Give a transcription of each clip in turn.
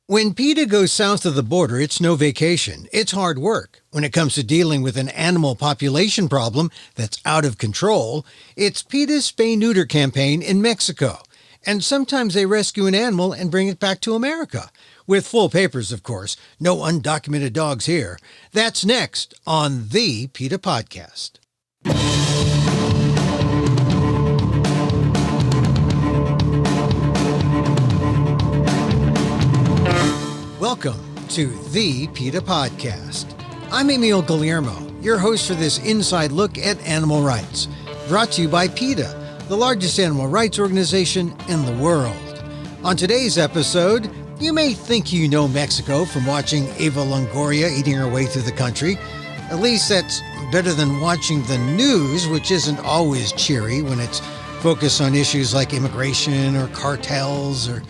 When PETA goes south of the border, it's no vacation. It's hard work. When it comes to dealing with an animal population problem that's out of control, it's PETA's spay-neuter campaign in Mexico. And sometimes they rescue an animal and bring it back to America. With full papers, of course. No undocumented dogs here. That's next on the PETA Podcast. Welcome to the PETA Podcast. I'm Emil Guillermo, your host for this inside look at animal rights, brought to you by PETA, the largest animal rights organization in the world. On today's episode, you may think you know Mexico from watching Eva Longoria eating her way through the country. At least that's better than watching the news, which isn't always cheery when it's focused on issues like immigration or cartels or...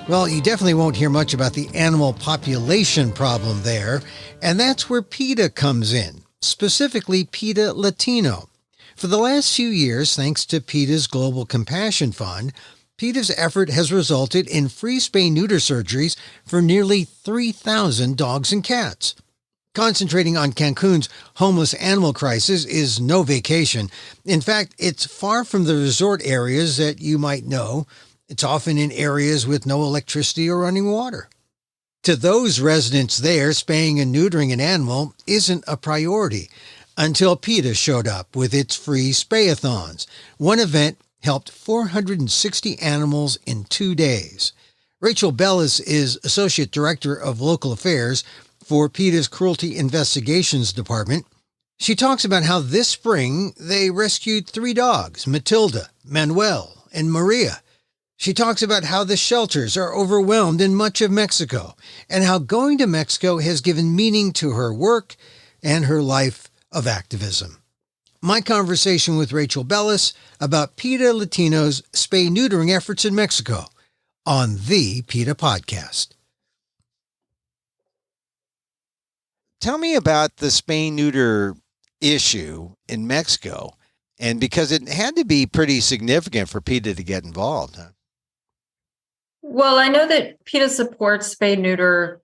Well, you definitely won't hear much about the animal population problem there, and that's where PETA comes in, specifically PETA Latino. For the last few years, thanks to PETA's Global Compassion Fund, PETA's effort has resulted in free spay-neuter surgeries for nearly 3,000 dogs and cats. Concentrating on Cancun's homeless animal crisis is no vacation. In fact, it's far from the resort areas that you might know. It's often in areas with no electricity or running water. To those residents there, spaying and neutering an animal isn't a priority until PETA showed up with its free spayathons. One event helped 460 animals in 2 days. Rachel Bellis is Associate Director of Local Affairs for PETA's Cruelty Investigations Department. She talks about how this spring they rescued 3 dogs, Matilda, Manuel, and Maria. She talks about how the shelters are overwhelmed in much of Mexico and how going to Mexico has given meaning to her work and her life of activism. My conversation with Rachel Bellis about PETA Latino's spay-neutering efforts in Mexico on the PETA Podcast. Tell me about the spay-neuter issue in Mexico, and because it had to be pretty significant for PETA to get involved, huh? Well, I know that PETA supports spay neuter.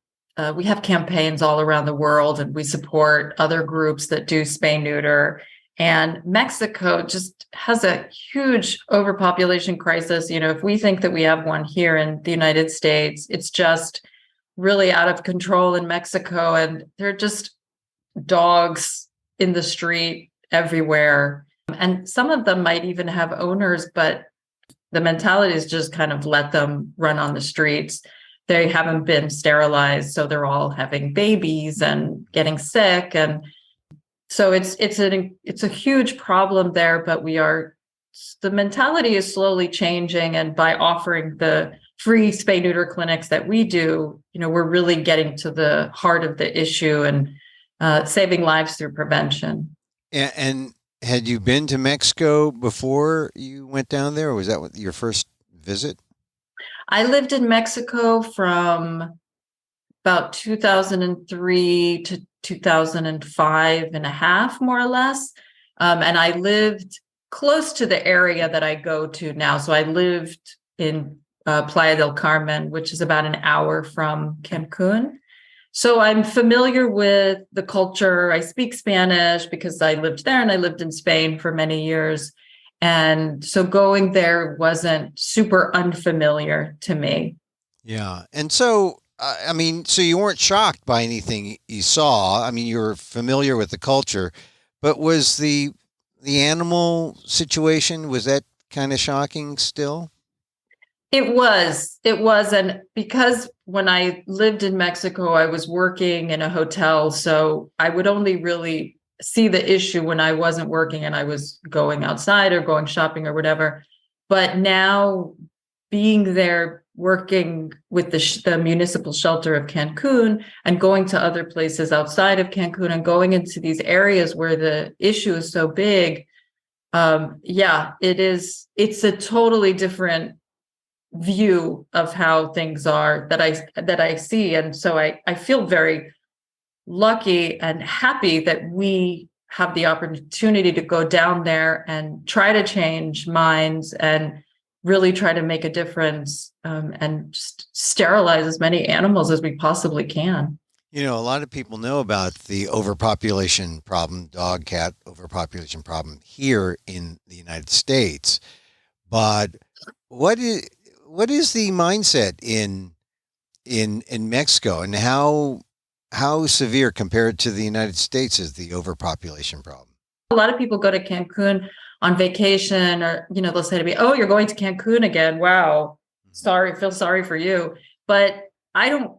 We have campaigns all around the world, and we support other groups that do spay neuter. And Mexico just has a huge overpopulation crisis. You know, if we think that we have one here in the United States, it's just really out of control in Mexico. And there are just dogs in the street everywhere. And some of them might even have owners, but the mentality is just kind of let them run on the streets. They haven't been sterilized, so they're all having babies and getting sick, and so it's a huge problem there. But the mentality is slowly changing, and by offering the free spay neuter clinics that we do, you know, we're really getting to the heart of the issue and saving lives through prevention. And had you been to Mexico before you went down there, or was that your first visit? I lived in Mexico from about 2003 to 2005 and a half, more or less. And I lived close to the area that I go to now. So I lived in Playa del Carmen, which is about an hour from Cancun. So I'm familiar with the culture. I speak Spanish because I lived there and I lived in Spain for many years. And so going there wasn't super unfamiliar to me. Yeah. And so, so you weren't shocked by anything you saw. I mean, you were familiar with the culture, but was the animal situation, was that kind of shocking still? It was. And because when I lived in Mexico, I was working in a hotel. So I would only really see the issue when I wasn't working and I was going outside or going shopping or whatever. But now being there, working with the municipal shelter of Cancun and going to other places outside of Cancun and going into these areas where the issue is so big. It's a totally different view of how things are that I see. And so I feel very lucky and happy that we have the opportunity to go down there and try to change minds and really try to make a difference and just sterilize as many animals as we possibly can. A lot of people know about the overpopulation problem, dog, cat overpopulation problem here in the United States. But what is the mindset in Mexico, and how severe compared to the United States is the overpopulation problem? A lot of people go to Cancun on vacation, or they'll say to me, "Oh, you're going to Cancun again? Wow, feel sorry for you." But I don't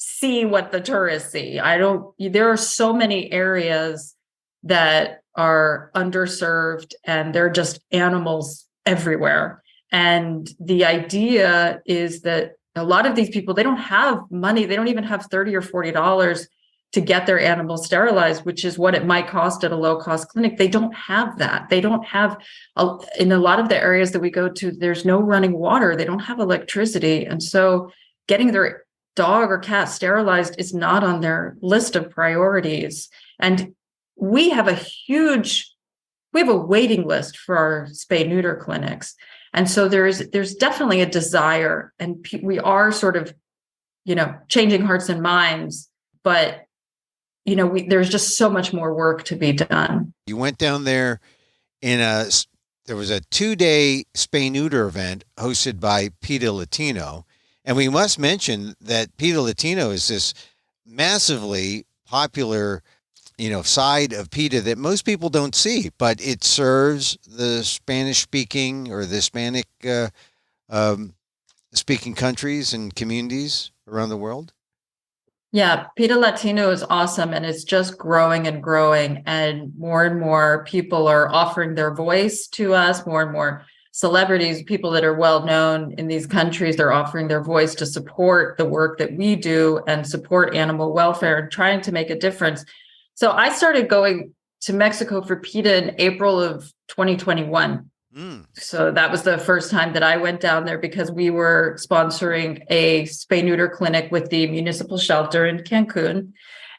see what the tourists see. There are so many areas that are underserved, and there are just animals everywhere. And the idea is that a lot of these people, they don't have money. They don't even have $30 or $40 to get their animals sterilized, which is what it might cost at a low-cost clinic. They don't have that. They don't have, in a lot of the areas that we go to, there's no running water. They don't have electricity. And so getting their dog or cat sterilized is not on their list of priorities. And we have a waiting list for our spay-neuter clinics. And so there's definitely a desire, and we are sort of, changing hearts and minds, but there's just so much more work to be done. You went down there there was a 2-day spay-neuter event hosted by PETA Latino. And we must mention that PETA Latino is this massively popular, side of PETA that most people don't see, but it serves the Spanish-speaking or the Hispanic speaking countries and communities around the world. Yeah, PETA Latino is awesome, and it's just growing and growing, and more people are offering their voice to us. More and more celebrities, people that are well known in these countries, they're offering their voice to support the work that we do and support animal welfare and trying to make a difference. So I started going to Mexico for PETA in April of 2021. So that was the first time that I went down there, because we were sponsoring a spay-neuter clinic with the municipal shelter in Cancun.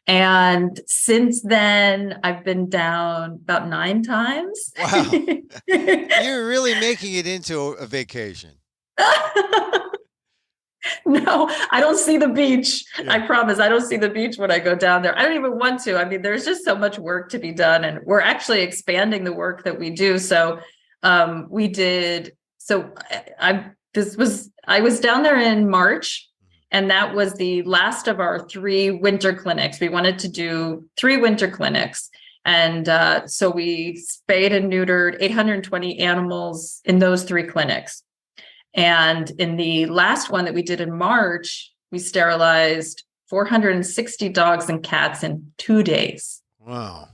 And since then, I've been down about 9 times. Wow. You're really making it into a vacation. No, I don't see the beach. Yeah. I promise I don't see the beach when I go down there. I don't even want to. I mean, there's just so much work to be done, and we're actually expanding the work that we do. So I was down there in March, and that was the last of our 3 winter clinics. We wanted to do 3 winter clinics. And so we spayed and neutered 820 animals in those 3 clinics. And in the last one that we did in March, we sterilized 460 dogs and cats in 2 days. Wow.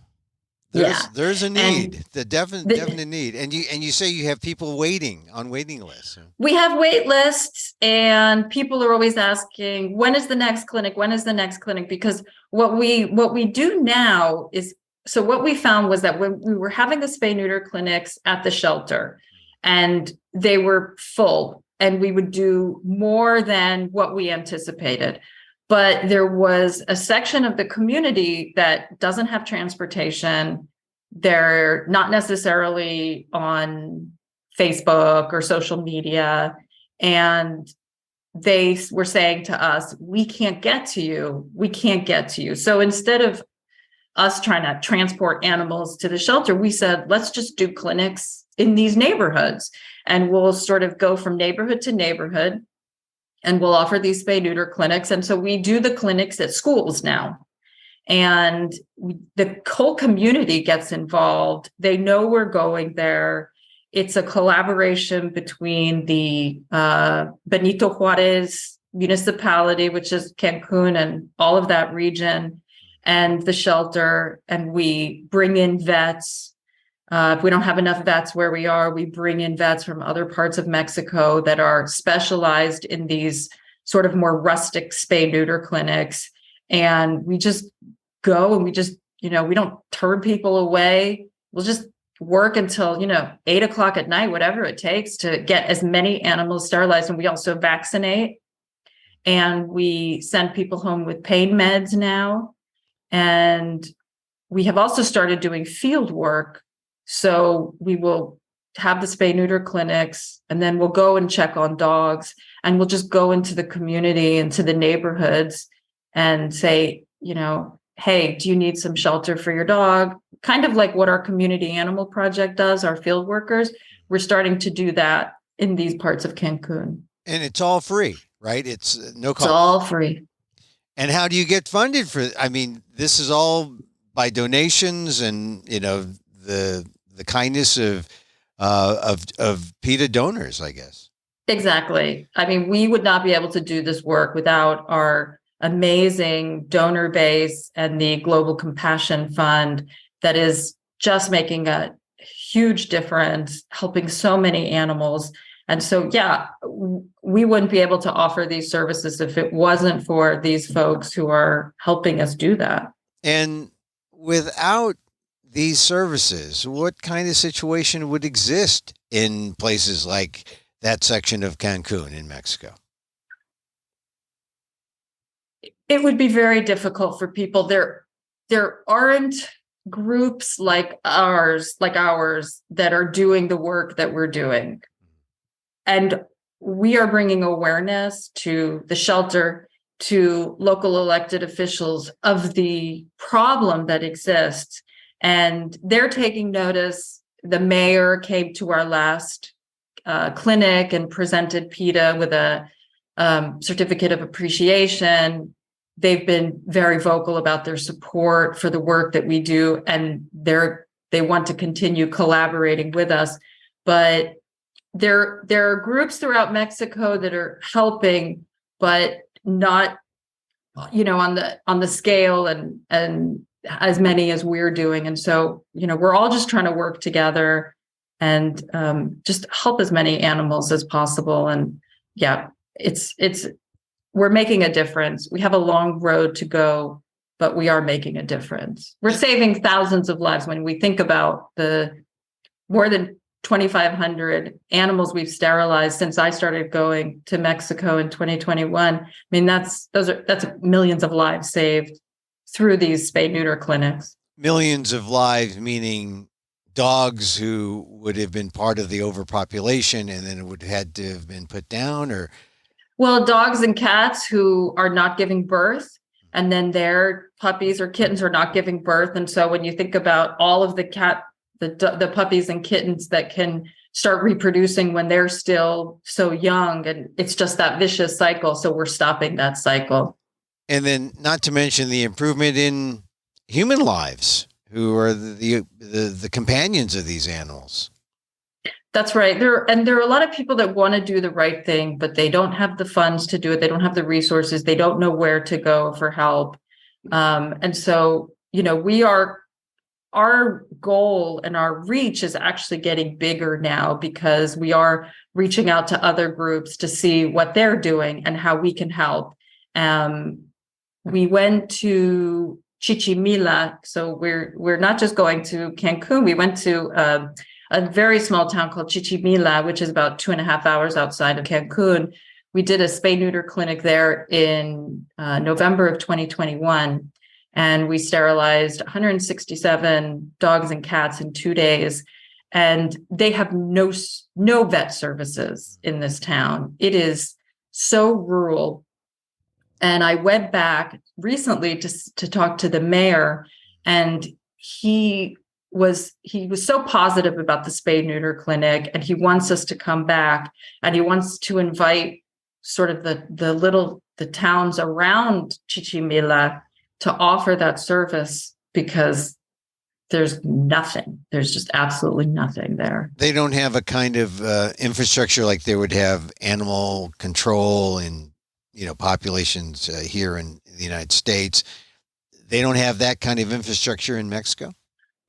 Yeah. There's a need, the definite need. And you say you have people waiting on waiting lists. We have wait lists, and people are always asking, when is the next clinic? When is the next clinic? Because what we do now is, so what we found was that when we were having the spay-neuter clinics at the shelter, and they were full, and we would do more than what we anticipated. But there was a section of the community that doesn't have transportation. They're not necessarily on Facebook or social media. And they were saying to us, we can't get to you. We can't get to you. So instead of us trying to transport animals to the shelter, we said, let's just do clinics in these neighborhoods. And we'll sort of go from neighborhood to neighborhood, and we'll offer these spay-neuter clinics. And so we do the clinics at schools now. And the whole community gets involved. They know we're going there. It's a collaboration between the Benito Juarez municipality, which is Cancun and all of that region, and the shelter. And we bring in vets. If we don't have enough vets where we are, we bring in vets from other parts of Mexico that are specialized in these sort of more rustic spay-neuter clinics. And we just go, and we just, we don't turn people away. We'll just work until, 8 o'clock at night, whatever it takes to get as many animals sterilized. And we also vaccinate, and we send people home with pain meds now. And we have also started doing field work. So we will have the spay neuter clinics, and then we'll go and check on dogs, and we'll just go into the community, into the neighborhoods, and say, hey, do you need some shelter for your dog? Kind of like what our community animal project does, our field workers. We're starting to do that in these parts of Cancun. And it's all free, right? It's no cost. It's all free. And how do you get funded for? I mean, this is all by donations and the kindness of PETA donors, I guess. Exactly. I mean, we would not be able to do this work without our amazing donor base and the Global Compassion Fund that is just making a huge difference, helping so many animals. And so, yeah, we wouldn't be able to offer these services if it wasn't for these folks who are helping us do that. And without these services, what kind of situation would exist in places like that section of Cancun in Mexico? It would be very difficult for people. There aren't groups like ours that are doing the work that we're doing. And we are bringing awareness to the shelter, to local elected officials of the problem that exists. And they're taking notice. The mayor came to our last clinic and presented PETA with a certificate of appreciation. They've been very vocal about their support for the work that we do, and they want to continue collaborating with us. But there are groups throughout Mexico that are helping, but not, on the scale and as many as we're doing. And so, we're all just trying to work together and just help as many animals as possible. And yeah, we're making a difference. We have a long road to go, but we are making a difference. We're saving thousands of lives. When we think about the more than 2,500 animals we've sterilized since I started going to Mexico in 2021. I mean, that's millions of lives saved through these spay neuter clinics. Millions of lives, meaning dogs who would have been part of the overpopulation and then it would have had to have been put down, or? Well, dogs and cats who are not giving birth, and then their puppies or kittens are not giving birth. And so when you think about all of the puppies and kittens that can start reproducing when they're still so young, and it's just that vicious cycle. So we're stopping that cycle. And then not to mention the improvement in human lives, who are the companions of these animals. That's right. There are a lot of people that want to do the right thing, but they don't have the funds to do it. They don't have the resources. They don't know where to go for help. And so, our goal and our reach is actually getting bigger now, because we are reaching out to other groups to see what they're doing and how we can help. We went to Chichimila. So we're not just going to Cancun. We went to a very small town called Chichimila, which is about 2.5 hours outside of Cancun. We did a spay neuter clinic there in November of 2021. And we sterilized 167 dogs and cats in 2 days. And they have no vet services in this town. It is so rural. And I went back recently to talk to the mayor, and he was so positive about the spay neuter clinic, and he wants us to come back, and he wants to invite sort of the towns around Chichimila to offer that service, because there's just absolutely nothing there. They don't have a kind of infrastructure like they would have animal control in populations here in the United States. They don't have that kind of infrastructure in Mexico?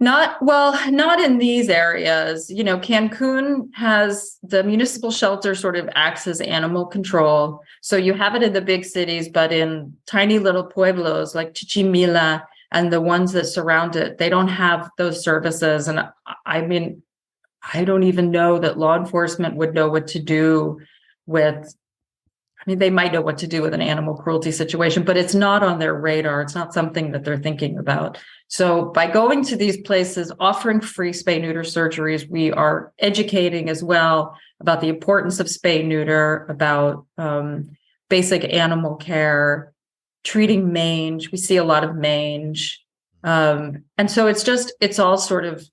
Not in these areas. Cancun has the municipal shelter sort of acts as animal control. So you have it in the big cities, but in tiny little pueblos like Chichimila and the ones that surround it, they don't have those services. And I mean, I don't even know that law enforcement would know what to do with mean, they might know what to do with an animal cruelty situation, but it's not on their radar. It's not something that they're thinking about. So by going to these places, offering free spay neuter surgeries, we are educating as well about the importance of spay neuter, about basic animal care, treating mange. We see a lot of mange. And so it's all sort of,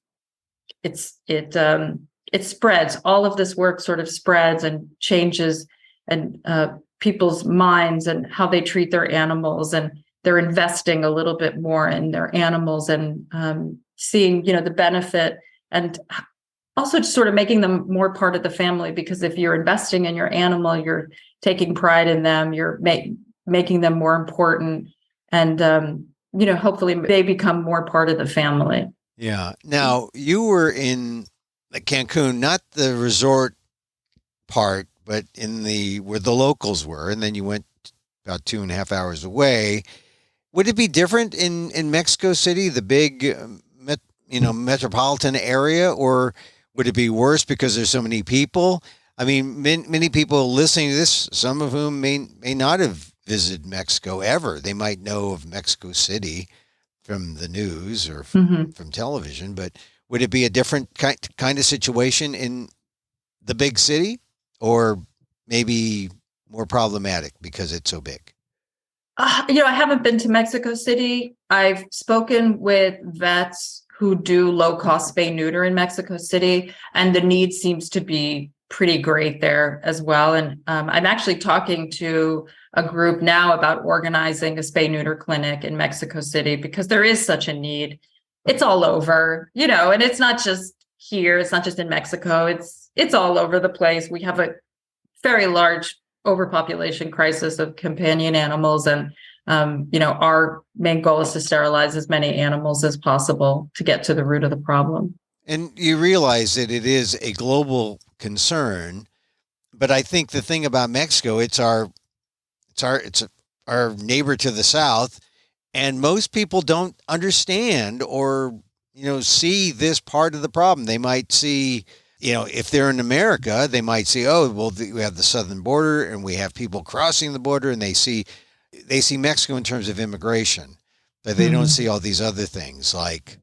it spreads. All of this work sort of spreads and changes and people's minds and how they treat their animals, and they're investing a little bit more in their animals and seeing, the benefit, and also just sort of making them more part of the family. Because if you're investing in your animal, you're taking pride in them, you're making them more important, and hopefully they become more part of the family. Yeah. Now, you were in Cancun, not the resort part, but in where the locals were, and then you went about 2.5 hours away. Would it be different in Mexico City, the big, metropolitan area, or would it be worse because there's so many people? I mean, many people listening to this, some of whom may not have visited Mexico ever. They might know of Mexico City from the news or from television, but would it be a different kind of situation in the big city, or maybe more problematic because it's so big? I haven't been to Mexico City. I've spoken with vets who do low-cost spay neuter in Mexico City, and the need seems to be pretty great there as well. And I'm actually talking to a group now about organizing a spay neuter clinic in Mexico City, because there is such a need. It's all over, and it's not just here. It's not just in Mexico. It's all over the place. We have a very large overpopulation crisis of companion animals. And, our main goal is to sterilize as many animals as possible to get to the root of the problem. And you realize that it is a global concern, but I think the thing about Mexico, it's our neighbor to the south, and most people don't understand or, see this part of the problem. They might see, if they're in America, they might see, we have the southern border and we have people crossing the border, and they see Mexico in terms of immigration, but they don't see all these other things like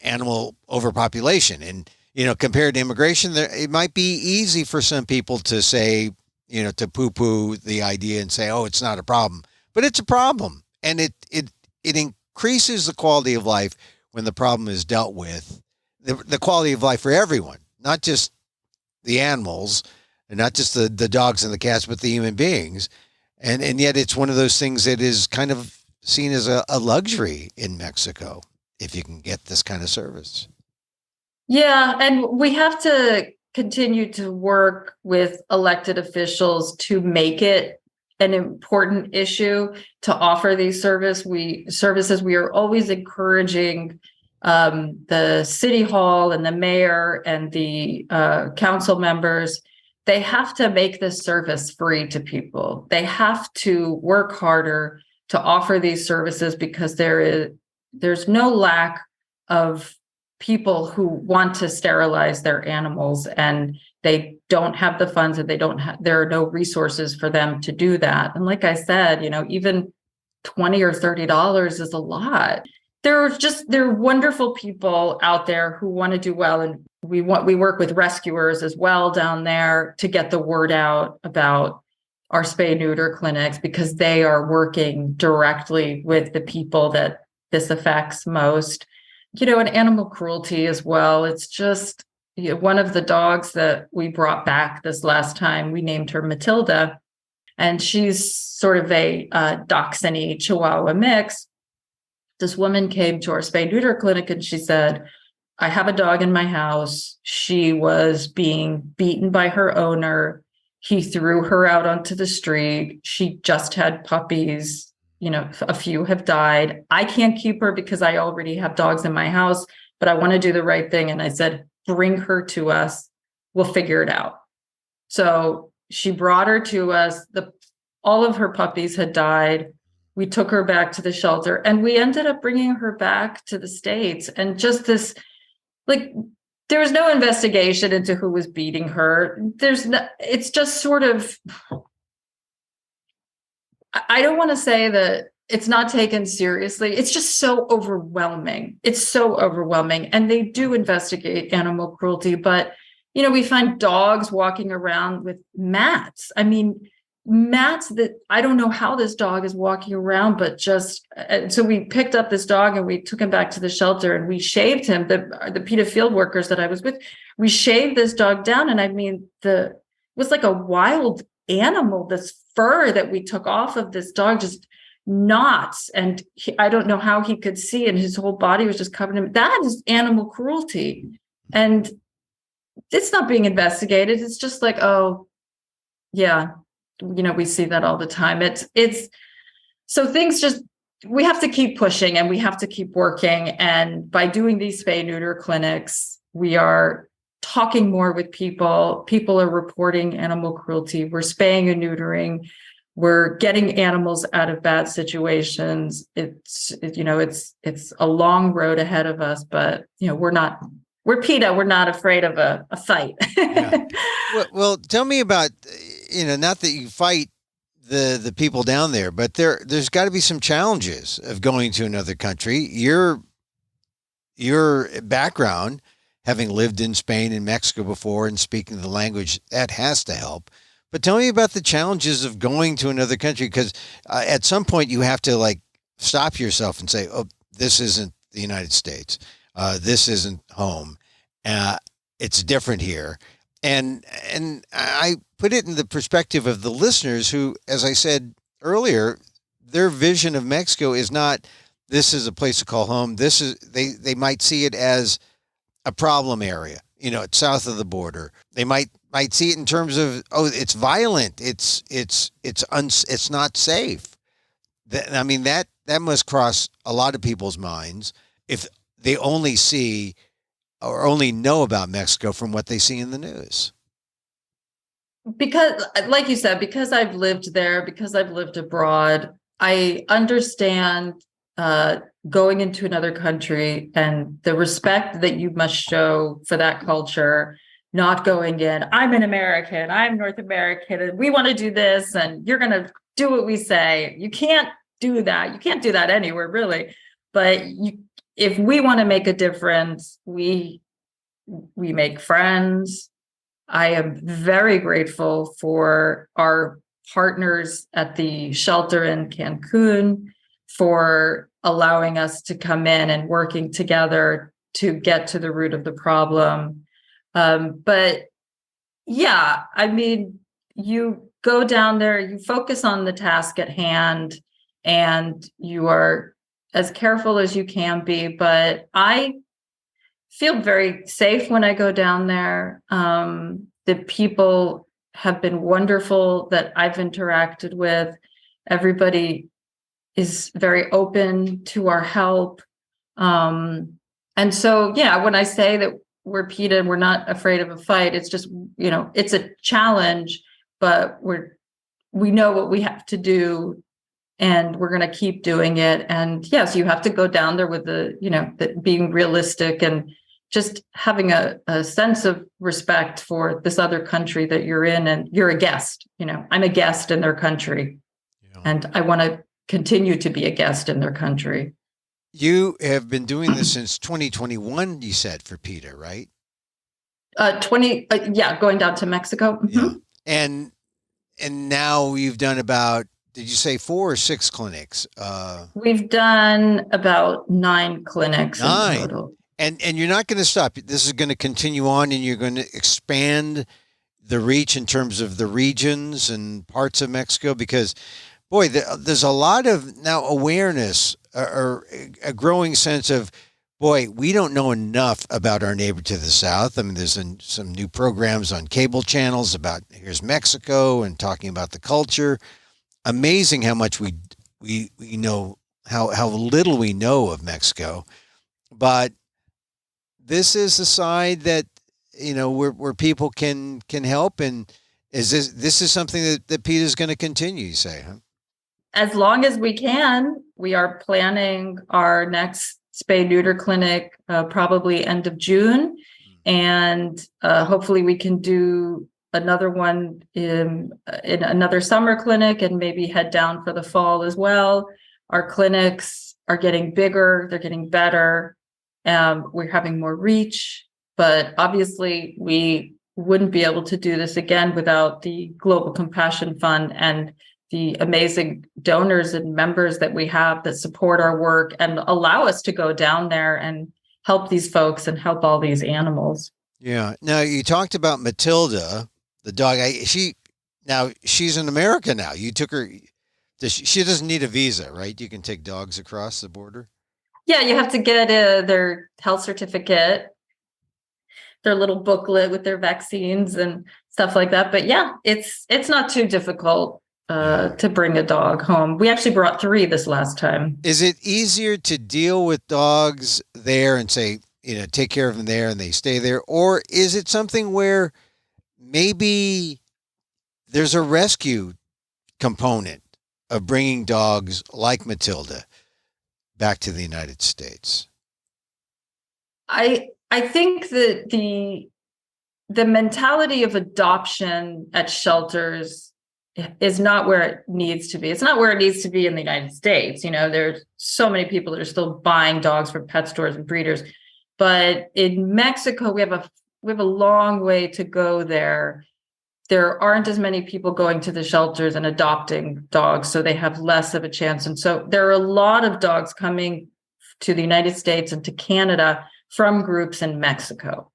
animal overpopulation. And, compared to immigration, it might be easy for some people to say, to poo-poo the idea and say, oh, it's not a problem, but it's a problem. And it increases the quality of life when the problem is dealt with, the quality of life for everyone, not just the animals and not just the dogs and the cats, but the human beings. And yet it's one of those things that is kind of seen as a luxury in Mexico, if you can get this kind of service. Yeah. And we have to continue to work with elected officials to make it an important issue to offer these services. We are always encouraging the city hall and the mayor and the council members. They have to make this service free to people. They have to work harder to offer these services, because there's no lack of people who want to sterilize their animals, and they don't have the funds, and there are no resources for them to do that. And like I said, even $20 or $30 is a lot. There are wonderful people out there who want to do well, and we work with rescuers as well down there to get the word out about our spay neuter clinics, because they are working directly with the people that this affects most. And animal cruelty as well. It's just, one of the dogs that we brought back this last time, we named her Matilda, and she's sort of a Dachshund Chihuahua mix. This woman came to our spay neuter clinic and she said, I have a dog in my house. She was being beaten by her owner. He threw her out onto the street. She just had puppies. A few have died. I can't keep her because I already have dogs in my house, but I want to do the right thing. And I said, bring her to us. We'll figure it out. So she brought her to us. All of her puppies had died. We took her back to the shelter, and we ended up bringing her back to the States. And just this, there was no investigation into who was beating her. It's just sort of, I don't want to say that it's not taken seriously. It's just so overwhelming. It's so overwhelming. And they do investigate animal cruelty, but, we find dogs walking around with mats. I mean, mats that I don't know how this dog is walking around, but just, so we picked up this dog and we took him back to the shelter and we shaved him. The PETA field workers that I was with, we shaved this dog down. And I mean, it was like a wild animal, this fur that we took off of this dog, just knots. And I don't know how he could see, and his whole body was just covered in. That is animal cruelty. And it's not being investigated. It's just like, oh, yeah, we see that all the time. It's so things just, we have to keep pushing and we have to keep working. And by doing these spay neuter clinics, we are talking more with people. People are reporting animal cruelty. We're spaying and neutering. We're getting animals out of bad situations. It's a long road ahead of us, but we're PETA. We're not afraid of a fight. Yeah. Well, tell me about, not that you fight the people down there, but there's got to be some challenges of going to another country. Your background, having lived in Spain and Mexico before and speaking the language, that has to help. But tell me about the challenges of going to another country, because at some point you have to stop yourself and say, oh, this isn't the United States. This isn't home. It's different here. And I put it in the perspective of the listeners who, as I said earlier, their vision of Mexico is not, this is a place to call home. They might see it as a problem area. It's south of the border. They might see it in terms of, oh, it's violent. It's not safe. That must cross a lot of people's minds if they only see or only know about Mexico from what they see in the news. Because, like you said, because I've lived there, because I've lived abroad, I understand going into another country and the respect that you must show for that culture, not going in, I'm an American, I'm North American, and we want to do this, and you're going to do what we say. You can't do that. You can't do that anywhere, really. But if we want to make a difference, we make friends. I am very grateful for our partners at the shelter in Cancun for allowing us to come in and working together to get to the root of the problem. But yeah, you go down there, you focus on the task at hand, and you are as careful as you can be. But I feel very safe when I go down there. The people have been wonderful that I've interacted with. Everybody is very open to our help. And so, yeah, when I say that we're PETA and we're not afraid of a fight, it's just, it's a challenge, but we know what we have to do, and we're going to keep doing it. And yes, you have to go down there with being realistic and just having a sense of respect for this other country that you're in, and you're a guest. I'm a guest in their country, and I want to continue to be a guest in their country. You have been doing this since 2021, you said, for PETA, right? Going down to Mexico. Mm-hmm. Yeah. And now you've done about, did you say 4 or 6 clinics? We've done about 9 clinics in total. And you're not going to stop. This is going to continue on, and you're going to expand the reach in terms of the regions and parts of Mexico, because, boy, there's a lot of now awareness or a growing sense of, boy, we don't know enough about our neighbor to the south. There's some new programs on cable channels about here's Mexico and talking about the culture. Amazing how much we know, how little we know of Mexico. But this is a side that, where people can help. And this is something that PETA is going to continue, you say, huh? As long as we can. We are planning our next spay neuter clinic probably end of June. And hopefully we can do another one in another summer clinic and maybe head down for the fall as well. Our clinics are getting bigger, they're getting better. We're having more reach, but obviously we wouldn't be able to do this again without the Global Compassion Fund and the amazing donors and members that we have that support our work and allow us to go down there and help these folks and help all these animals. Yeah. Now you talked about Matilda, the dog. She's in America now. You took her. She doesn't need a visa, right? You can take dogs across the border. Yeah, you have to get their health certificate, their little booklet with their vaccines and stuff like that. But yeah, it's not too difficult to bring a dog home. We actually brought 3 this last time. Is it easier to deal with dogs there and say, take care of them there and they stay there? Or is it something where maybe there's a rescue component of bringing dogs like Matilda back to the United States? I think that the mentality of adoption at shelters is not where it needs to be. It's not where it needs to be in the United States. There's so many people that are still buying dogs from pet stores and breeders. But in Mexico, we have a long way to go there. There aren't as many people going to the shelters and adopting dogs, so they have less of a chance. And so there are a lot of dogs coming to the United States and to Canada from groups in Mexico.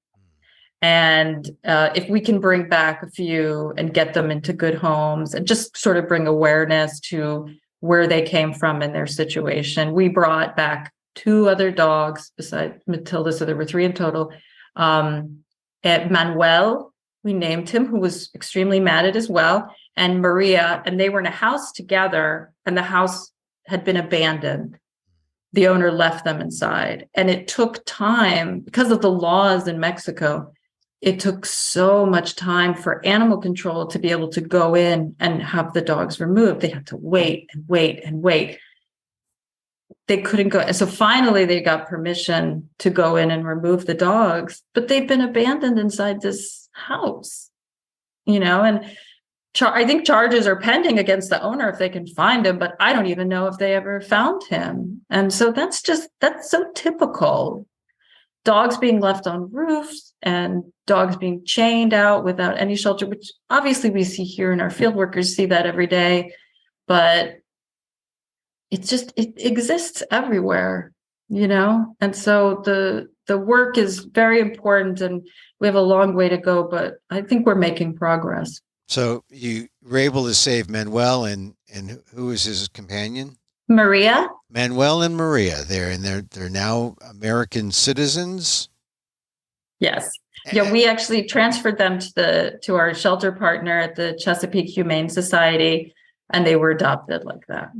And if we can bring back a few and get them into good homes and just sort of bring awareness to where they came from in their situation. We brought back 2 other dogs besides Matilda, so there were 3 in total. At Manuel, we named him, who was extremely matted as well, and Maria, and they were in a house together, and the house had been abandoned. The owner left them inside, and it took time because of the laws in Mexico. It took so much time for animal control to be able to go in and have the dogs removed. They had to wait and wait and wait. They couldn't go. So finally they got permission to go in and remove the dogs, but they've been abandoned inside this house, and I think charges are pending against the owner if they can find him, but I don't even know if they ever found him. And so that's so typical. Dogs being left on roofs and dogs being chained out without any shelter, which obviously we see here and our field workers see that every day, but it exists everywhere, And so the work is very important and we have a long way to go, but I think we're making progress. So you were able to save Manuel and who was his companion? Maria. Manuel and Maria. They're now American citizens. Yes. Yeah, we actually transferred them to our shelter partner at the Chesapeake Humane Society, and they were adopted like that.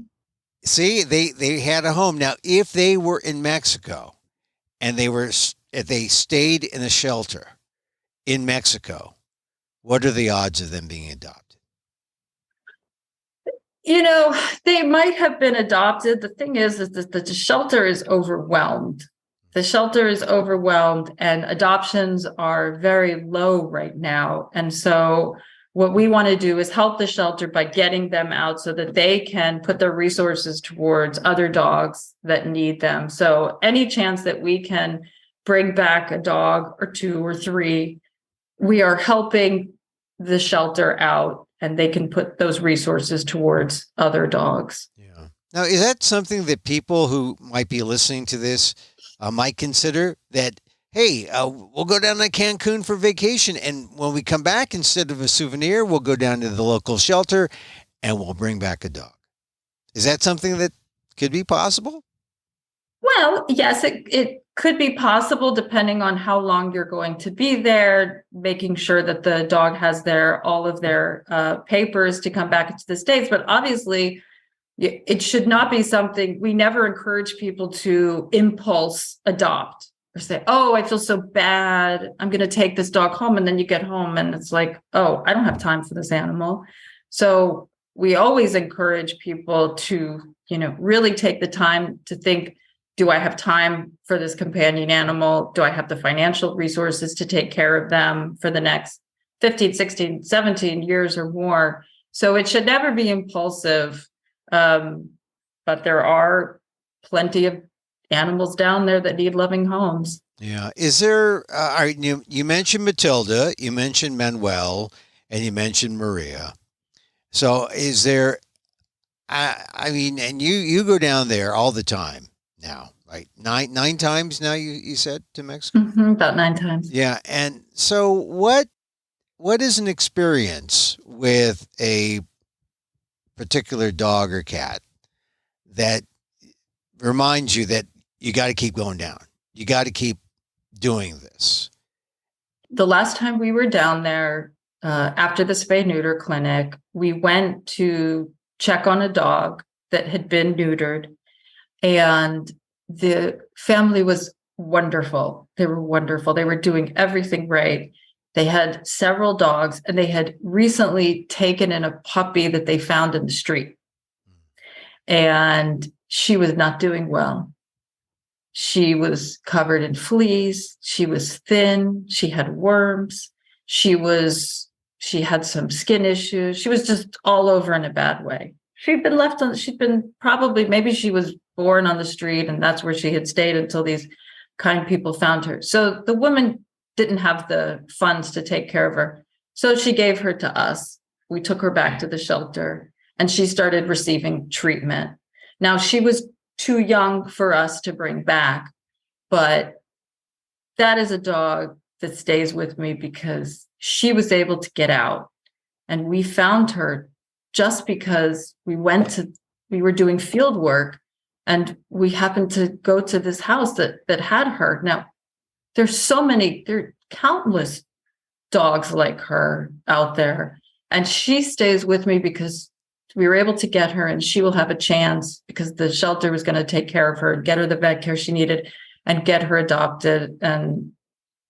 See, they had a home. Now, if they were in Mexico and they stayed in a shelter in Mexico, what are the odds of them being adopted? They might have been adopted. The thing is that the shelter is overwhelmed. The shelter is overwhelmed and adoptions are very low right now. And so what we want to do is help the shelter by getting them out so that they can put their resources towards other dogs that need them. So any chance that we can bring back a dog or 2 or 3, we are helping the shelter out and they can put those resources towards other dogs. Yeah. Now, is that something that people who might be listening to this might consider that, hey, we'll go down to Cancun for vacation, and when we come back, instead of a souvenir, we'll go down to the local shelter and we'll bring back a dog? Is that something that could be possible? Well, yes, it could be possible depending on how long you're going to be there, making sure that the dog has all of their papers to come back into the States. But obviously, it should not be something, we never encourage people to impulse adopt or say, oh, I feel so bad, I'm going to take this dog home. And then you get home and it's like, oh, I don't have time for this animal. So we always encourage people to, really take the time to think, do I have time for this companion animal? Do I have the financial resources to take care of them for the next 15, 16, 17 years or more? So it should never be impulsive. But there are plenty of animals down there that need loving homes. Yeah. Is there, you mentioned Matilda, you mentioned Manuel, and you mentioned Maria. So is there, I mean, and you go down there all the time now, right? Nine times now you said to Mexico? About 9 times. Yeah. And so what is an experience with a particular dog or cat that reminds you that you got to keep going down? You got to keep doing this. The last time we were down there, after the spay neuter clinic, we went to check on a dog that had been neutered, and the family was wonderful. They were wonderful. They were doing everything right. They had several dogs, and they had recently taken in a puppy that they found in the street. And she was not doing well. She was covered in fleas. She was thin. She had worms. She had some skin issues. She was just all over in a bad way. She'd been probably, maybe she was born on the street, and that's where she had stayed until these kind people found her. So the woman didn't have the funds to take care of her. So she gave her to us. We took her back to the shelter, and she started receiving treatment. Now, she was too young for us to bring back, but that is a dog that stays with me because she was able to get out, and we found her just because we were doing field work, and we happened to go to this house that had her. Now, there are countless dogs like her out there, and she stays with me because we were able to get her, and she will have a chance because the shelter was going to take care of her and get her the vet care she needed and get her adopted.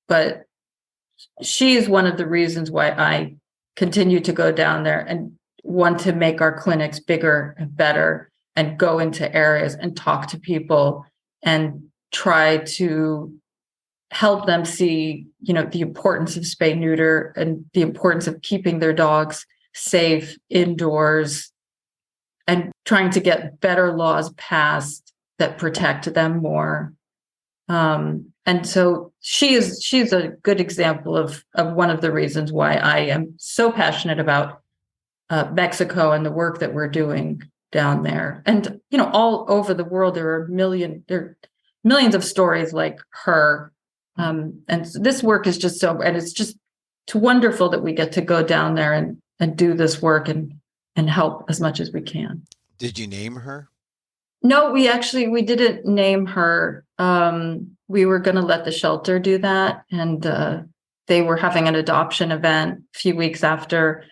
But she is one of the reasons why I continue to go down there and want to make our clinics bigger and better and go into areas and talk to people and try to help them see, the importance of spay neuter and the importance of keeping their dogs safe indoors, and trying to get better laws passed that protect them more. And so she's a good example of one of the reasons why I am so passionate about Mexico and the work that we're doing down there. And, all over the world, there are millions of stories like her. And this work is just it's just too wonderful that we get to go down there and do this work and help as much as we can. Did you name her? No, we didn't name her. We were going to let the shelter do that. And they were having an adoption event a few weeks after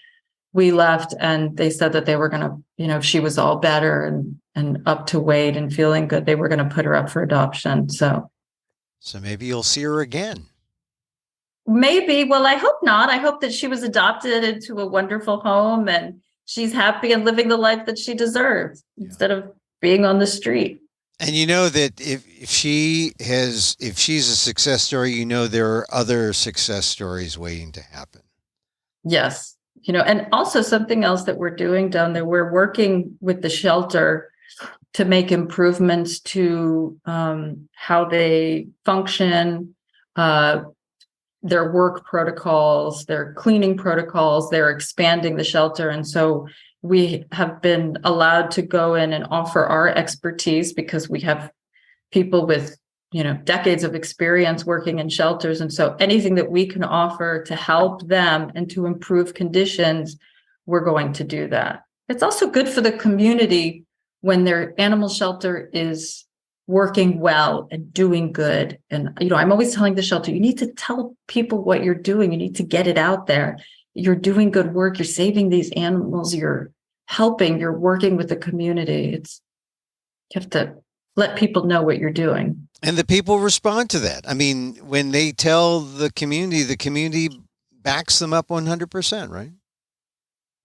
we left. And they said that they were going to, if she was all better and up to weight and feeling good, they were going to put her up for adoption. So maybe you'll see her again. Maybe. Well, I hope not. I hope that she was adopted into a wonderful home and she's happy and living the life that she deserves instead of being on the street. And that if she's a success story, there are other success stories waiting to happen. Yes. And also something else that we're doing down there, we're working with the shelter to make improvements to how they function, their work protocols, their cleaning protocols. They're expanding the shelter. And so we have been allowed to go in and offer our expertise because we have people with, decades of experience working in shelters. And so anything that we can offer to help them and to improve conditions, we're going to do that. It's also good for the community when their animal shelter is working well and doing good. And, I'm always telling the shelter, you need to tell people what you're doing. You need to get it out there. You're doing good work. You're saving these animals. You're helping. You're working with the community. You have to let people know what you're doing. And the people respond to that. I mean, when they tell the community backs them up 100%, right?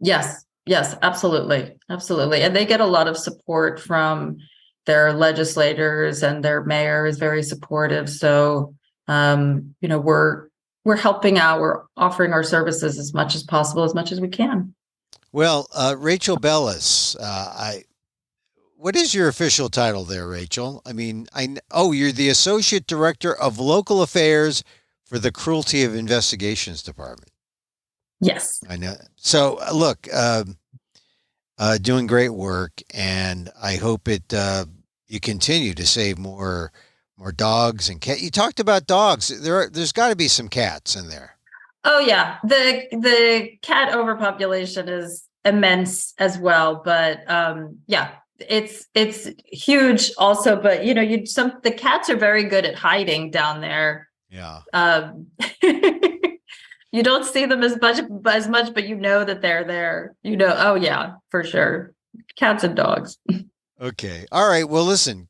Yes, absolutely. Absolutely. And they get a lot of support from their legislators and their mayor is very supportive. So, we're helping out. We're offering our services as much as possible, as much as we can. Well, Rachel Bellis, what is your official title there, Rachel? I mean, you're the Associate Director of Local Affairs for the Cruelty of Investigations Department. Yes. I know. So, look, doing great work, and I hope you continue to save more dogs and cats. You talked about dogs. There's got to be some cats in there. Oh yeah, the cat overpopulation is immense as well, but it's huge also. But the cats are very good at hiding down there. Yeah. You don't see them as much, but that they're there. Oh yeah, for sure, cats and dogs. Okay. All right. Well, listen.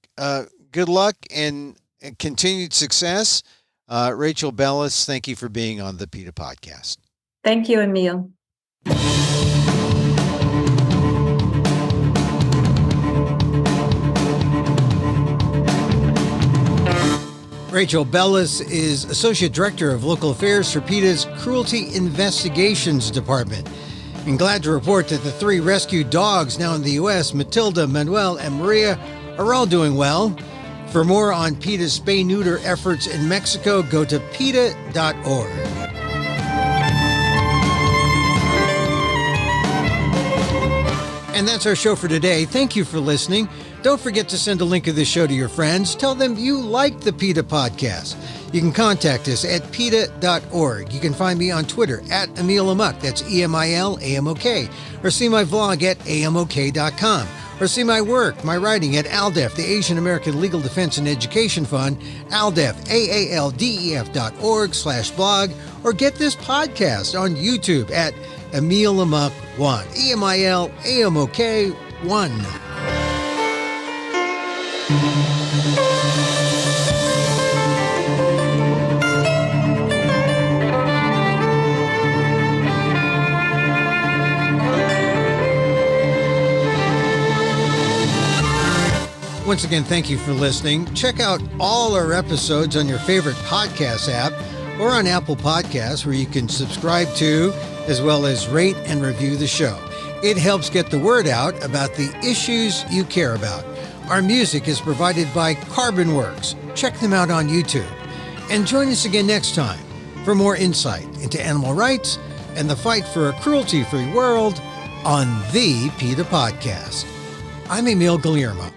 Good luck and continued success. Rachel Bellis, thank you for being on the PETA Podcast. Thank you, Emil. Rachel Bellis is Associate Director of Local Affairs for PETA's Cruelty Investigations Department. I'm glad to report that the 3 rescued dogs now in the U.S., Matilda, Manuel, and Maria, are all doing well. For more on PETA's spay-neuter efforts in Mexico, go to PETA.org. And that's our show for today. Thank you for listening. Don't forget to send a link of this show to your friends. Tell them you like the PETA Podcast. You can contact us at PETA.org. You can find me on Twitter at Emil Amok, that's EMILAMOK, or see my vlog at AMOK.com. Or see my work, my writing at ALDEF, the Asian American Legal Defense and Education Fund, ALDEF, AALDEF.org/blog, or get this podcast on YouTube at Emil Amok 1, EMILAMOK 1. Once again, thank you for listening. Check out all our episodes on your favorite podcast app or on Apple Podcasts, where you can subscribe to, as well as rate and review the show. It helps get the word out about the issues you care about. Our music is provided by CarbonWorks. Check them out on YouTube. And join us again next time for more insight into animal rights and the fight for a cruelty-free world on the PETA Podcast. I'm Emil Guillermo.